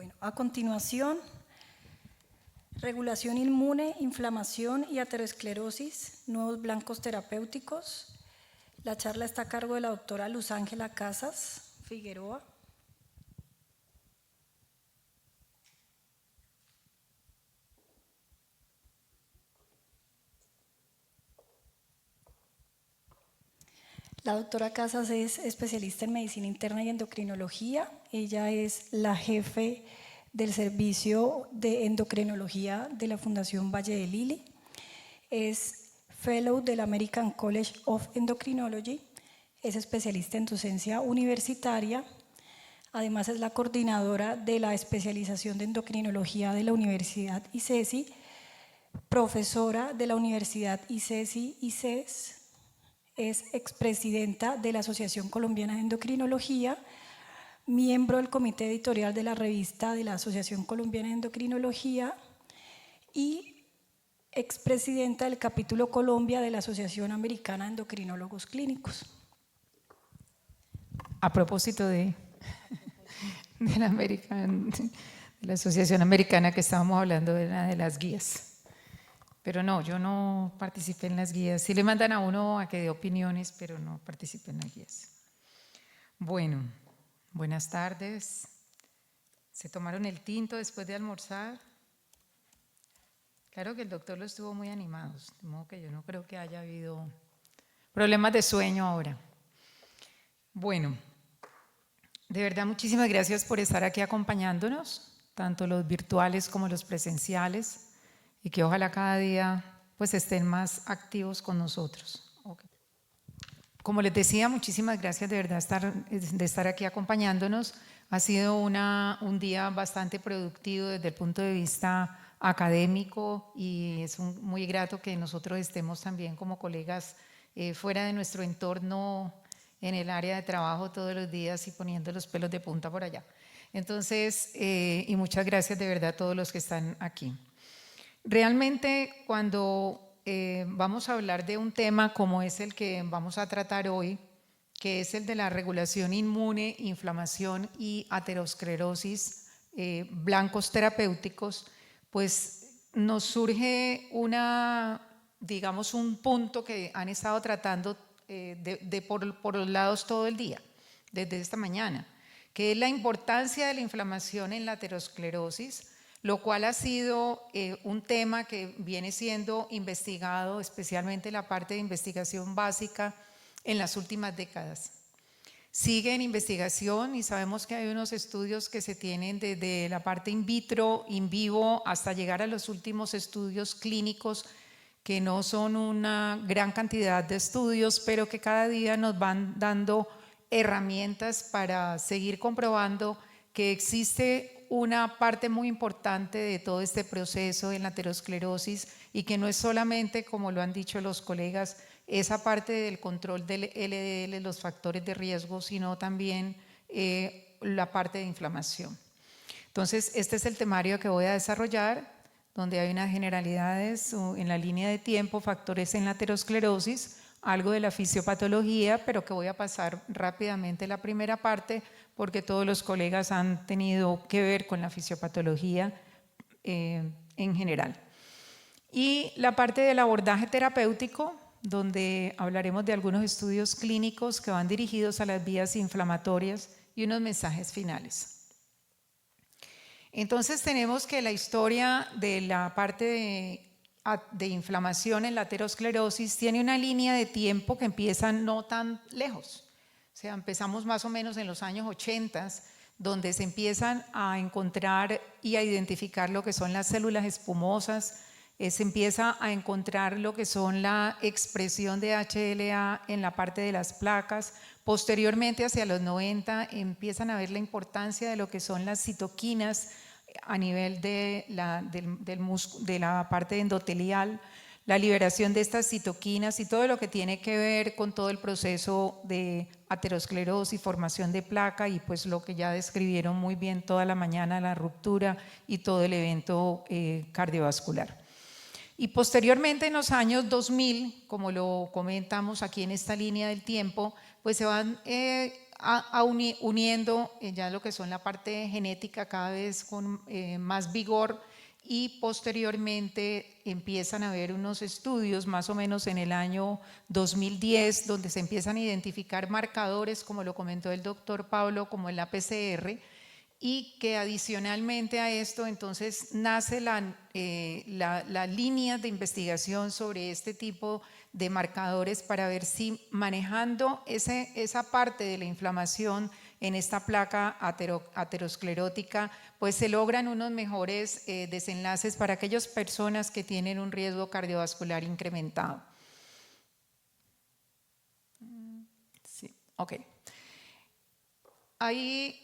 Bueno, a continuación, regulación inmune, inflamación y aterosclerosis, nuevos blancos terapéuticos. La charla está a cargo de la doctora Luz Ángela Casas Figueroa. La doctora Casas es especialista en medicina interna y endocrinología. Ella es la jefe del servicio de endocrinología de la Fundación Valle de Lili. Es fellow del American College of Endocrinology. Es especialista en docencia universitaria. Además es la coordinadora de la especialización de endocrinología de la Universidad ICESI, profesora de la Universidad ICESI-ICES. Es expresidenta de la Asociación Colombiana de Endocrinología, miembro del comité editorial de la revista de la Asociación Colombiana de Endocrinología y expresidenta del capítulo Colombia de la Asociación Americana de Endocrinólogos Clínicos. A propósito de la Asociación Americana que estábamos hablando de una de las guías. Pero no, yo no participé en las guías. Sí le mandan a uno a que dé opiniones, pero no participé en las guías. Bueno, buenas tardes. ¿Se tomaron el tinto después de almorzar? Claro que el doctor lo estuvo muy animado, de modo que yo no creo que haya habido problemas de sueño ahora. Bueno, de verdad muchísimas gracias por estar aquí acompañándonos, tanto los virtuales como los presenciales. Y que ojalá cada día pues estén más activos con nosotros. Okay. Como les decía, muchísimas gracias de verdad de estar aquí acompañándonos. Ha sido un día bastante productivo desde el punto de vista académico y es muy grato que nosotros estemos también como colegas fuera de nuestro entorno en el área de trabajo todos los días y poniendo los pelos de punta por allá. Entonces, y muchas gracias de verdad a todos los que están aquí. Realmente cuando vamos a hablar de un tema como es el que vamos a tratar hoy, que es el de la regulación inmune, inflamación y aterosclerosis, blancos terapéuticos, pues nos surge digamos un punto que han estado tratando por los lados todo el día, desde esta mañana, que es la importancia de la inflamación en la aterosclerosis, lo cual ha sido un tema que viene siendo investigado, especialmente la parte de investigación básica, en las últimas décadas. Sigue en investigación y sabemos que hay unos estudios que se tienen desde la parte in vitro, in vivo, hasta llegar a los últimos estudios clínicos, que no son una gran cantidad de estudios, pero que cada día nos van dando herramientas para seguir comprobando que existe una parte muy importante de todo este proceso en la aterosclerosis y que no es solamente, como lo han dicho los colegas, esa parte del control del LDL, los factores de riesgo, sino también la parte de inflamación. Entonces, este es el temario que voy a desarrollar, donde hay unas generalidades en la línea de tiempo, factores en la aterosclerosis, algo de la fisiopatología, pero que voy a pasar rápidamente la primera parte porque todos los colegas han tenido que ver con la fisiopatología en general. Y la parte del abordaje terapéutico, donde hablaremos de algunos estudios clínicos que van dirigidos a las vías inflamatorias y unos mensajes finales. Entonces tenemos que la historia de la parte de inflamación en la aterosclerosis tiene una línea de tiempo que empieza no tan lejos. O sea, empezamos más o menos en los años 80, donde se empiezan a encontrar y a identificar lo que son las células espumosas, se empieza a encontrar lo que son la expresión de HLA en la parte de las placas. Posteriormente, hacia los 90, empiezan a ver la importancia de lo que son las citoquinas a nivel de la parte endotelial, la liberación de estas citoquinas y todo lo que tiene que ver con todo el proceso de aterosclerosis, formación de placa y pues lo que ya describieron muy bien toda la mañana, la ruptura y todo el evento cardiovascular. Y posteriormente en los años 2000, como lo comentamos aquí en esta línea del tiempo, pues se van uniendo ya lo que son la parte genética cada vez con más vigor, y posteriormente empiezan a haber unos estudios más o menos en el año 2010 donde se empiezan a identificar marcadores, como lo comentó el doctor Pablo, como el APCR, y que adicionalmente a esto entonces nace la línea de investigación sobre este tipo de marcadores para ver si manejando esa parte de la inflamación en esta placa aterosclerótica, pues se logran unos mejores desenlaces para aquellas personas que tienen un riesgo cardiovascular incrementado. Sí, ok. Ahí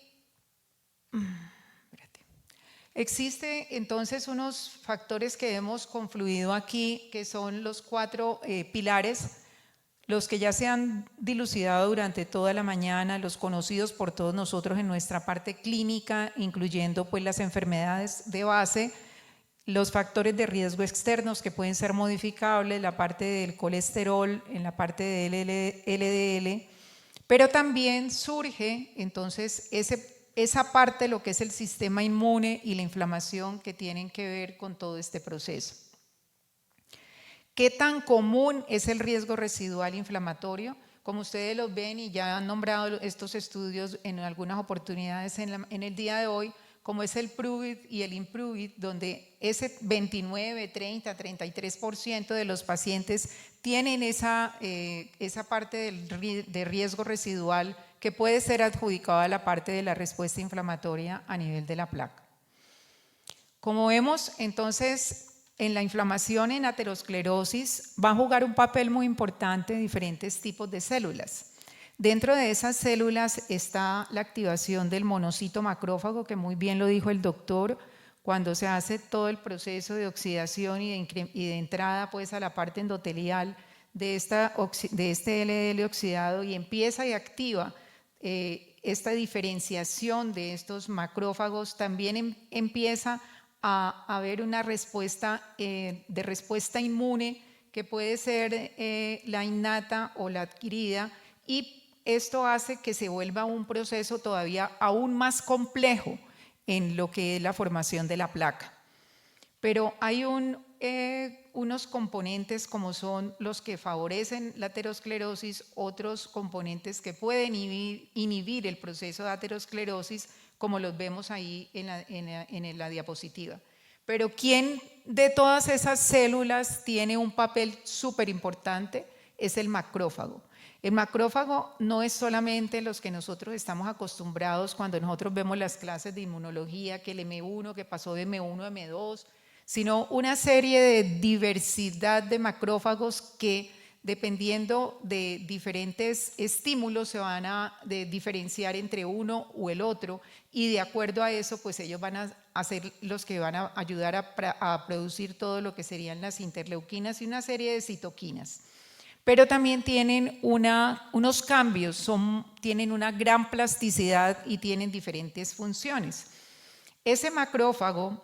existe entonces unos factores que hemos confluido aquí, que son los 4 pilares, los que ya se han dilucidado durante toda la mañana, los conocidos por todos nosotros en nuestra parte clínica, incluyendo pues las enfermedades de base, los factores de riesgo externos que pueden ser modificables, la parte del colesterol, en la parte del LDL, pero también surge entonces esa parte, lo que es el sistema inmune y la inflamación que tienen que ver con todo este proceso. ¿Qué tan común es el riesgo residual inflamatorio? Como ustedes lo ven y ya han nombrado estos estudios en algunas oportunidades en el día de hoy, como es el PROVIT y el IMPROVIT, donde ese 29, 30, 33% de los pacientes tienen esa parte de riesgo residual que puede ser adjudicada a la parte de la respuesta inflamatoria a nivel de la placa. Como vemos, entonces, en la inflamación en aterosclerosis va a jugar un papel muy importante diferentes tipos de células. Dentro de esas células está la activación del monocito macrófago, que muy bien lo dijo el doctor, cuando se hace todo el proceso de oxidación y de entrada pues a la parte endotelial de este LDL oxidado, y empieza y activa esta diferenciación de estos macrófagos. También empieza a haber una respuesta de respuesta inmune que puede ser la innata o la adquirida, y esto hace que se vuelva un proceso todavía aún más complejo en lo que es la formación de la placa. Pero hay unos componentes como son los que favorecen la aterosclerosis, otros componentes que pueden inhibir el proceso de aterosclerosis, como los vemos ahí en la diapositiva. Pero ¿quién de todas esas células tiene un papel súper importante? Es el macrófago. El macrófago no es solamente los que nosotros estamos acostumbrados cuando nosotros vemos las clases de inmunología, que el M1, que pasó de M1 a M2, sino una serie de diversidad de macrófagos que, dependiendo de diferentes estímulos, se van a diferenciar entre uno o el otro, y de acuerdo a eso pues ellos van a ser los que van a ayudar a producir todo lo que serían las interleuquinas y una serie de citoquinas. Pero también tienen unos cambios, tienen una gran plasticidad y tienen diferentes funciones. Ese macrófago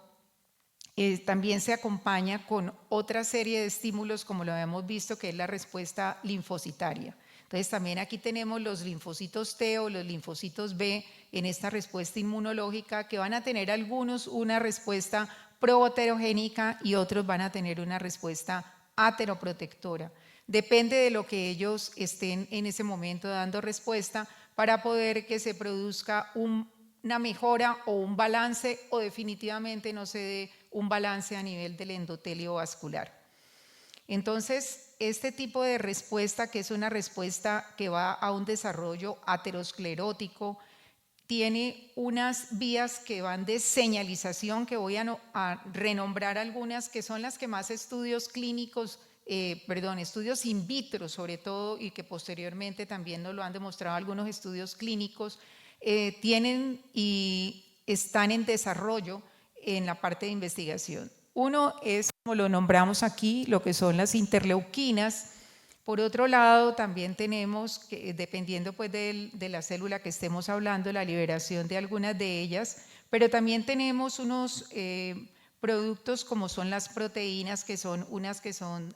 también se acompaña con otra serie de estímulos, como lo habíamos visto, que es la respuesta linfocitaria. Entonces también aquí tenemos los linfocitos T o los linfocitos B en esta respuesta inmunológica, que van a tener algunos una respuesta proaterogénica y otros van a tener una respuesta ateroprotectora. Depende de lo que ellos estén en ese momento dando respuesta para poder que se produzca una mejora o un balance, o definitivamente no se dé un balance a nivel del endotelio vascular. Entonces, este tipo de respuesta, que es una respuesta que va a un desarrollo aterosclerótico, tiene unas vías que van de señalización, que voy a renombrar algunas, que son las que más estudios clínicos, estudios in vitro sobre todo, y que posteriormente también nos lo han demostrado algunos estudios clínicos, tienen y están en desarrollo en la parte de investigación. Uno es, como lo nombramos aquí, lo que son las interleuquinas. Por otro lado, también tenemos, que, dependiendo pues de la célula que estemos hablando, la liberación de algunas de ellas, pero también tenemos unos productos como son las proteínas, que son unas que son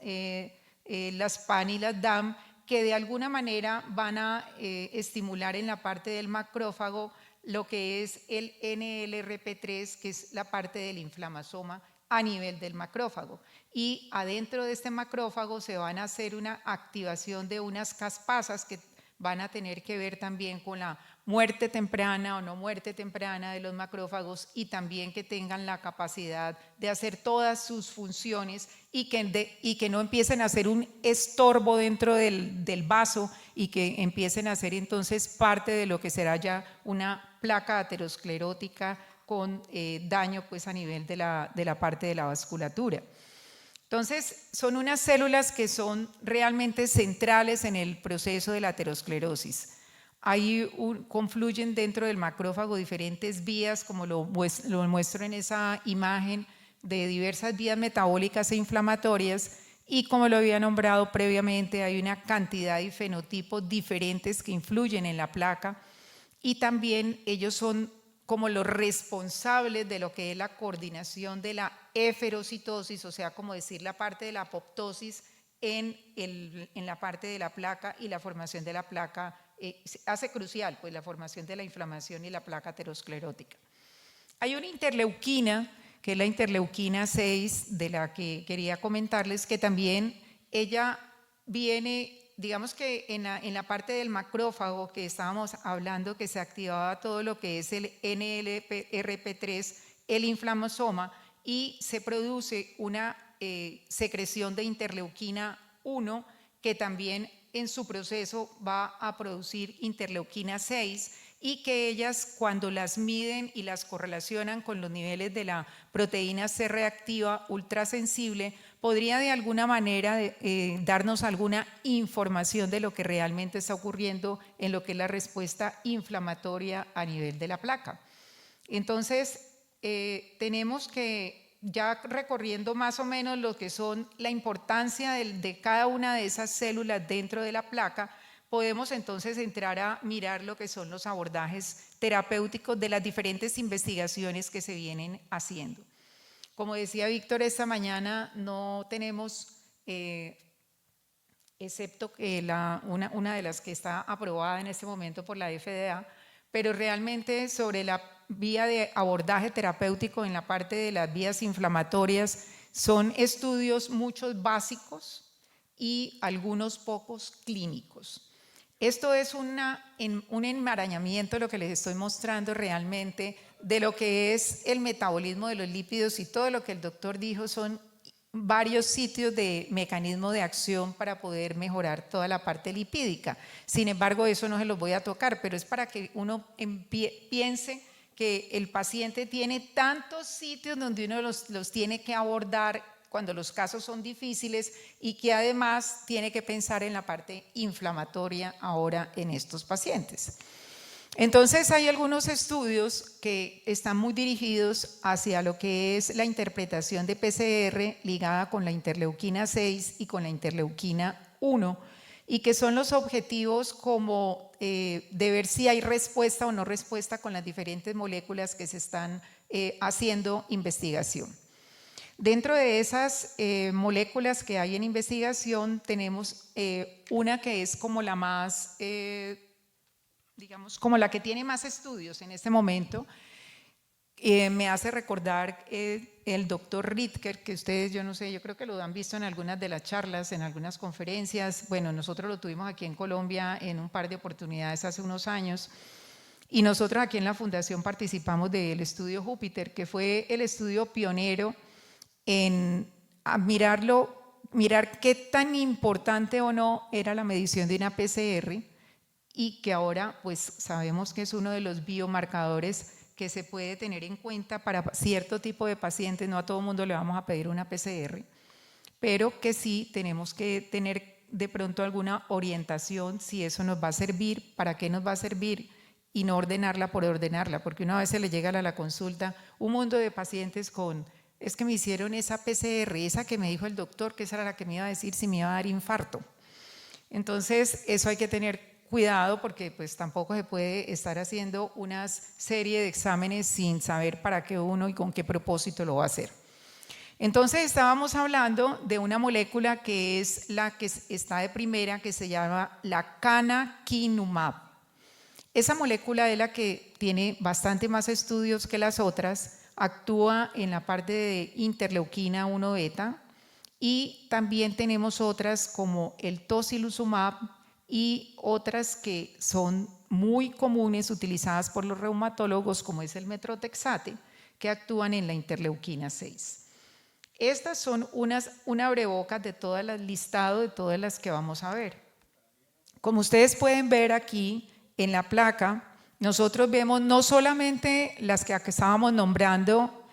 las PAN y las DAM, que de alguna manera van a estimular en la parte del macrófago lo que es el NLRP3, que es la parte del inflamasoma a nivel del macrófago. Y adentro de este macrófago se van a hacer una activación de unas caspasas que van a tener que ver también con la muerte temprana o no muerte temprana de los macrófagos, y también que tengan la capacidad de hacer todas sus funciones y que no empiecen a hacer un estorbo dentro del vaso y que empiecen a ser entonces parte de lo que será ya una placa aterosclerótica con daño pues a nivel de la parte de la vasculatura. Entonces, son unas células que son realmente centrales en el proceso de la aterosclerosis. Ahí confluyen dentro del macrófago diferentes vías, como lo muestro en esa imagen, de diversas vías metabólicas e inflamatorias, y como lo había nombrado previamente, hay una cantidad de fenotipos diferentes que influyen en la placa, y también ellos son como los responsables de lo que es la coordinación de la eferocitosis, o sea, como decir la parte de la apoptosis en la parte de la placa, y la formación de la placa hace crucial pues la formación de la inflamación y la placa aterosclerótica. Hay una interleuquina, que es la interleuquina 6, de la que quería comentarles, que también ella viene, digamos que en la parte del macrófago que estábamos hablando, que se activaba todo lo que es el NLRP3, el inflamosoma, y se produce una secreción de interleuquina 1, que también en su proceso va a producir interleuquina 6, y que ellas, cuando las miden y las correlacionan con los niveles de la proteína C reactiva ultrasensible, podría de alguna manera darnos alguna información de lo que realmente está ocurriendo en lo que es la respuesta inflamatoria a nivel de la placa. Entonces, tenemos que, ya recorriendo más o menos lo que son la importancia de cada una de esas células dentro de la placa, podemos entonces entrar a mirar lo que son los abordajes terapéuticos de las diferentes investigaciones que se vienen haciendo. Como decía Víctor esta mañana, no tenemos, excepto que una de las que está aprobada en este momento por la FDA, pero realmente sobre la vía de abordaje terapéutico en la parte de las vías inflamatorias son estudios muchos básicos y algunos pocos clínicos. Esto es un enmarañamiento, lo que les estoy mostrando realmente, de lo que es el metabolismo de los lípidos, y todo lo que el doctor dijo son varios sitios de mecanismo de acción para poder mejorar toda la parte lipídica. Sin embargo, eso no se los voy a tocar, pero es para que uno piense que el paciente tiene tantos sitios donde uno los tiene que abordar cuando los casos son difíciles, y que además tiene que pensar en la parte inflamatoria ahora en estos pacientes. Entonces hay algunos estudios que están muy dirigidos hacia lo que es la interpretación de PCR ligada con la interleuquina 6 y con la interleuquina 1, y que son los objetivos como de ver si hay respuesta o no respuesta con las diferentes moléculas que se están haciendo investigación. Dentro de esas moléculas que hay en investigación tenemos una que es como la más, digamos, como la que tiene más estudios en este momento. Me hace recordar el doctor Ritker, que ustedes, yo no sé, yo creo que lo han visto en algunas de las charlas, en algunas conferencias. Bueno, nosotros lo tuvimos aquí en Colombia en un par de oportunidades hace unos años. Y nosotros aquí en la Fundación participamos del estudio Júpiter, que fue el estudio pionero en mirar qué tan importante o no era la medición de una PCR, y que ahora pues sabemos que es uno de los biomarcadores que se puede tener en cuenta para cierto tipo de pacientes. No a todo mundo le vamos a pedir una PCR, pero que sí tenemos que tener de pronto alguna orientación si eso nos va a servir, para qué nos va a servir, y no ordenarla por ordenarla, porque una vez se le llega a la consulta un mundo de pacientes con: es que me hicieron esa PCR, esa que me dijo el doctor que esa era la que me iba a decir si me iba a dar infarto. Entonces eso hay que tener cuidado, porque pues tampoco se puede estar haciendo una serie de exámenes sin saber para qué uno y con qué propósito lo va a hacer. Entonces estábamos hablando de una molécula que es la que está de primera, que se llama la canakinumab. Esa molécula es la que tiene bastante más estudios que las otras, actúa en la parte de interleuquina 1 beta y también tenemos otras como el tocilizumab y otras que son muy comunes utilizadas por los reumatólogos como es el metrotexate, que actúan en la interleuquina 6. Estas son una abrebocas de todas las listado de todas las que vamos a ver. Como ustedes pueden ver aquí en la placa, nosotros vemos no solamente las que estábamos nombrando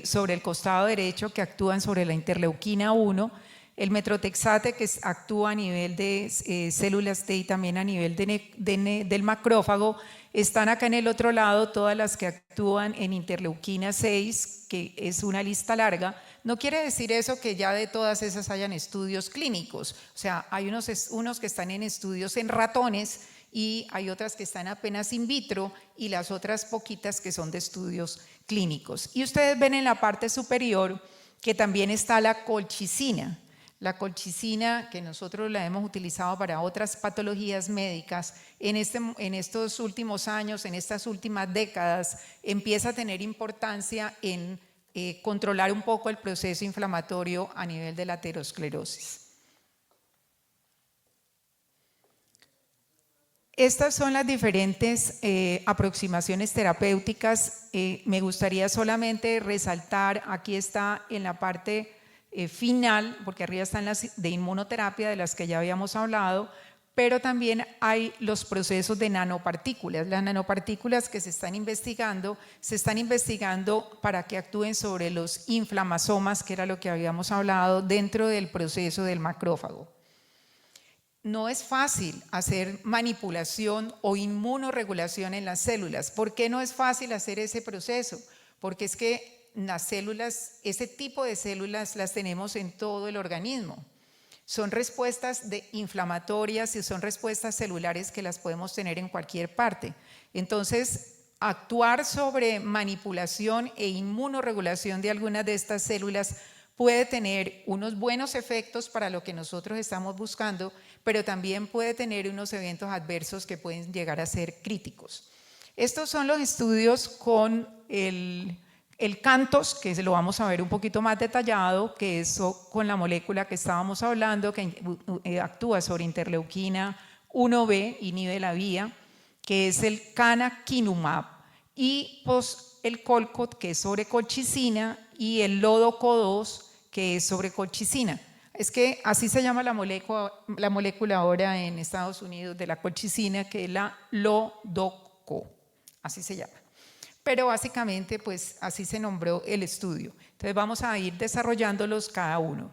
sobre el costado derecho que actúan sobre la interleuquina 1, el metrotexate que actúa a nivel de células T y también a nivel del macrófago. Están acá en el otro lado todas las que actúan en interleuquina 6, que es una lista larga. No quiere decir eso que ya de todas esas hayan estudios clínicos. O sea, hay unos que están en estudios en ratones y hay otras que están apenas in vitro y las otras poquitas que son de estudios clínicos. Y ustedes ven en la parte superior que también está la colchicina. La colchicina, que nosotros la hemos utilizado para otras patologías médicas, en estos últimos años, en estas últimas décadas, empieza a tener importancia en controlar un poco el proceso inflamatorio a nivel de la aterosclerosis. Estas son las diferentes aproximaciones terapéuticas. Me gustaría solamente resaltar, aquí está en la parte final, porque arriba están las de inmunoterapia de las que ya habíamos hablado, pero también hay los procesos de nanopartículas. Las nanopartículas que se están investigando para que actúen sobre los inflamasomas, que era lo que habíamos hablado dentro del proceso del macrófago. No es fácil hacer manipulación o inmunorregulación en las células. ¿Por qué no es fácil hacer ese proceso? Porque es que las células, ese tipo de células las tenemos en todo el organismo. Son respuestas inflamatorias y son respuestas celulares que las podemos tener en cualquier parte. Entonces, actuar sobre manipulación e inmunorregulación de algunas de estas células puede tener unos buenos efectos para lo que nosotros estamos buscando, pero también puede tener unos eventos adversos que pueden llegar a ser críticos. Estos son los estudios con el CANTOS, que lo vamos a ver un poquito más detallado, que es con la molécula que estábamos hablando, que actúa sobre interleuquina 1B, inhibe la vía, que es el canakinumab, y el COLCOT, que es sobre colchicina, y el LODOCO2, que es sobre colchicina. Es que así se llama la molécula ahora en Estados Unidos de la colchicina, que es la LODOCO, así se llama. Pero básicamente, pues así se nombró el estudio. Entonces vamos a ir desarrollándolos cada uno.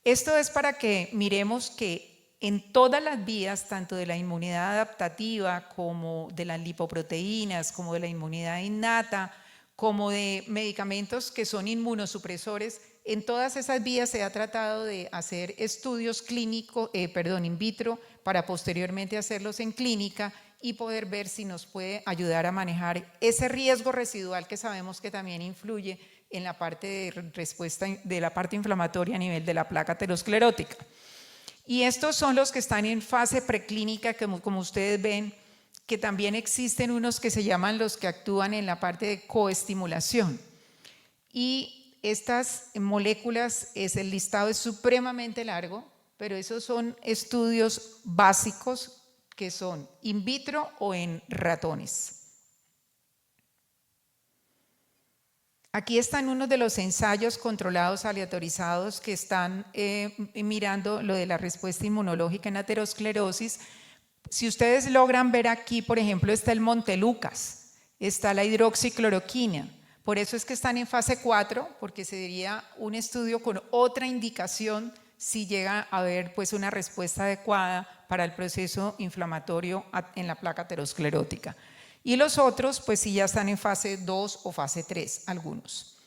Esto es para que miremos que en todas las vías, tanto de la inmunidad adaptativa como de las lipoproteínas, como de la inmunidad innata, como de medicamentos que son inmunosupresores, en todas esas vías se ha tratado de hacer estudios clínicos, in vitro, para posteriormente hacerlos en clínica y poder ver si nos puede ayudar a manejar ese riesgo residual que sabemos que también influye en la parte de respuesta de la parte inflamatoria a nivel de la placa aterosclerótica. Y estos son los que están en fase preclínica, como ustedes ven, que también existen unos que se llaman los que actúan en la parte de coestimulación. Y estas moléculas, el listado es supremamente largo, pero esos son estudios básicos que son in vitro o en ratones. Aquí están unos de los ensayos controlados aleatorizados que están mirando lo de la respuesta inmunológica en aterosclerosis. Si ustedes logran ver aquí, por ejemplo, está el Montelukast, está la hidroxicloroquina. Por eso es que están en fase 4, porque sería un estudio con otra indicación si llega a haber pues, una respuesta adecuada para el proceso inflamatorio en la placa aterosclerótica. Y los otros, pues sí ya están en fase 2 o fase 3, algunos.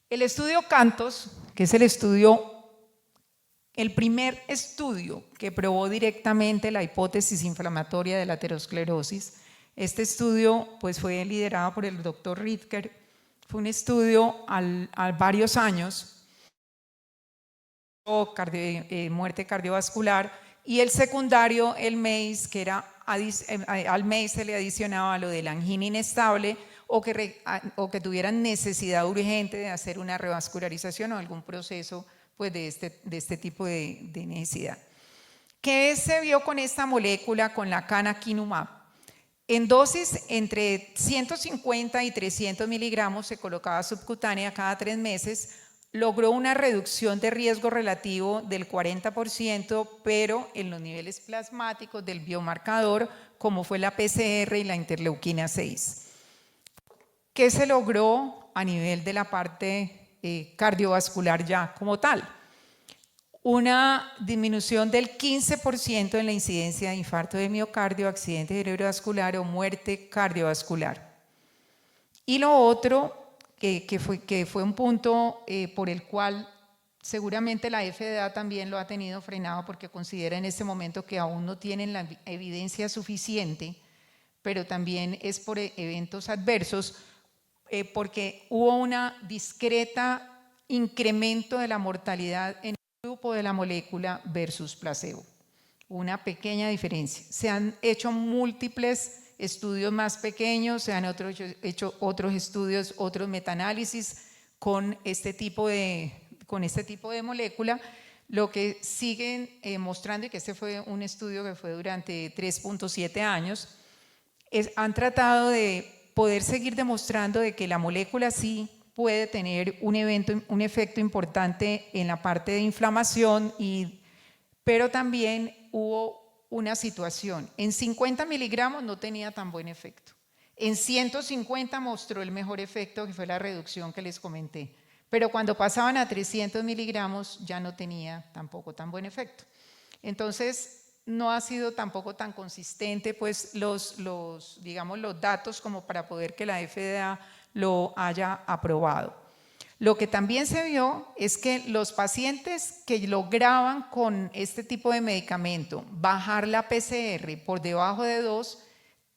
El estudio CANTOS, que es el primer estudio que probó directamente la hipótesis inflamatoria de la aterosclerosis. Este estudio pues, fue liderado por el doctor Ridker. Fue un estudio a varios años muerte cardiovascular, y el secundario, el MACE, que era al MACE se le adicionaba lo de la angina inestable o que tuvieran necesidad urgente de hacer una revascularización o algún proceso pues, de este tipo de necesidad. ¿Qué se vio con esta molécula, con la canakinumab? En dosis entre 150 y 300 miligramos se colocaba subcutánea cada 3 meses, logró una reducción de riesgo relativo del 40%, pero en los niveles plasmáticos del biomarcador, como fue la PCR y la interleuquina 6. ¿Qué se logró a nivel de la parte cardiovascular ya como tal? Una disminución del 15% en la incidencia de infarto de miocardio, accidente cerebrovascular o muerte cardiovascular. Y lo otro, que fue un punto por el cual seguramente la FDA también lo ha tenido frenado porque considera en este momento que aún no tienen la evidencia suficiente, pero también es por eventos adversos, porque hubo una discreta incremento de la mortalidad en el grupo de la molécula versus placebo. Una pequeña diferencia. Se han hecho múltiples estudios más pequeños, se han hecho otros estudios, otros metaanálisis con este tipo de molécula, lo que siguen mostrando, y que este fue un estudio que fue durante 3.7 años, han tratado de poder seguir demostrando de que la molécula sí puede tener un efecto importante en la parte de inflamación, pero también hubo una situación. En 50 miligramos no tenía tan buen efecto. En 150 mostró el mejor efecto, que fue la reducción que les comenté. Pero cuando pasaban a 300 miligramos ya no tenía tampoco tan buen efecto. Entonces, no ha sido tampoco tan consistente pues, los datos como para poder que la FDA lo haya aprobado. Lo que también se vio es que los pacientes que lograban con este tipo de medicamento bajar la PCR por debajo de 2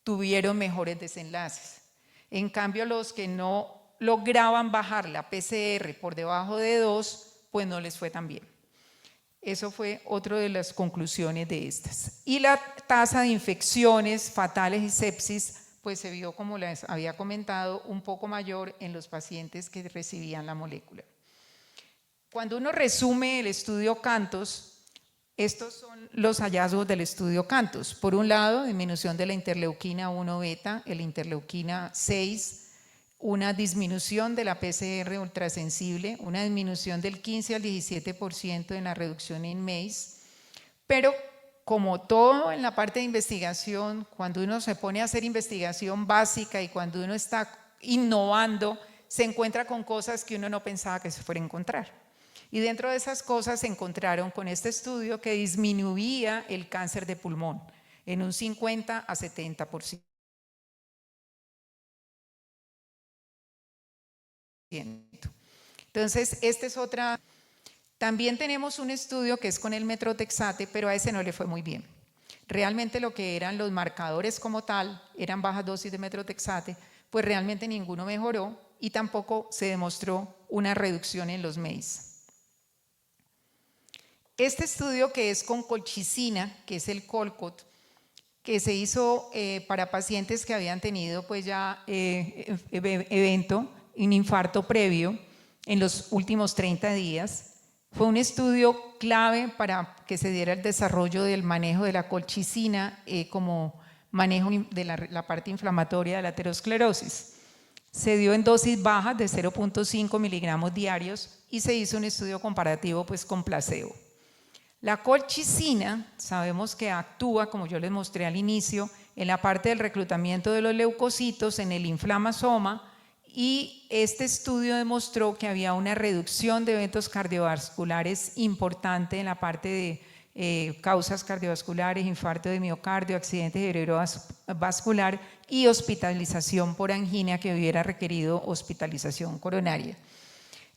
tuvieron mejores desenlaces. En cambio, los que no lograban bajar la PCR por debajo de 2, pues no les fue tan bien. Eso fue otra de las conclusiones de estas. Y la tasa de infecciones fatales y sepsis pues se vio, como les había comentado, un poco mayor en los pacientes que recibían la molécula. Cuando uno resume el estudio CANTOS, estos son los hallazgos del estudio CANTOS. Por un lado, disminución de la interleuquina 1 beta, la interleuquina 6, una disminución de la PCR ultrasensible, una disminución del 15 al 17% en la reducción en MACE, pero como todo en la parte de investigación, cuando uno se pone a hacer investigación básica y cuando uno está innovando, se encuentra con cosas que uno no pensaba que se fuera a encontrar. Y dentro de esas cosas se encontraron con este estudio que disminuía el cáncer de pulmón en un 50 a 70%. Entonces, esta es otra. También tenemos un estudio que es con el metrotexate, pero a ese no le fue muy bien. Realmente lo que eran los marcadores como tal, eran bajas dosis de metrotexate, pues realmente ninguno mejoró y tampoco se demostró una reducción en los MACE. Este estudio, que es con colchicina, que es el Colcot, que se hizo para pacientes que habían tenido pues ya un infarto previo en los últimos 30 días, fue un estudio clave para que se diera el desarrollo del manejo de la colchicina como manejo de la parte inflamatoria de la aterosclerosis. Se dio en dosis bajas de 0.5 miligramos diarios y se hizo un estudio comparativo pues, con placebo. La colchicina sabemos que actúa, como yo les mostré al inicio, en la parte del reclutamiento de los leucocitos en el inflamasoma, y este estudio demostró que había una reducción de eventos cardiovasculares importante en la parte de causas cardiovasculares, infarto de miocardio, accidente cerebrovascular y hospitalización por angina que hubiera requerido hospitalización coronaria.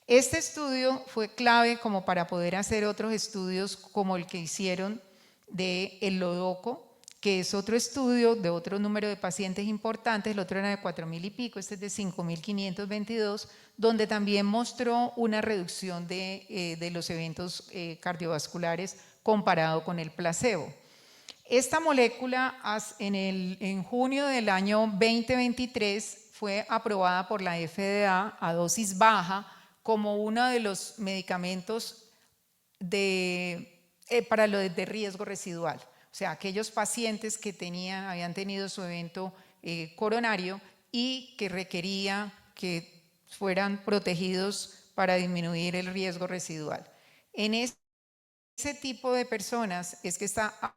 Este estudio fue clave como para poder hacer otros estudios como el que hicieron del Lodoco, que es otro estudio de otro número de pacientes importantes, el otro era de 4.000 y pico, este es de 5.522, donde también mostró una reducción de los eventos cardiovasculares comparado con el placebo. Esta molécula en junio del año 2023 fue aprobada por la FDA a dosis baja como uno de los medicamentos para lo de riesgo residual. O sea, aquellos pacientes que habían tenido su evento coronario y que requería que fueran protegidos para disminuir el riesgo residual. En ese tipo de personas es que está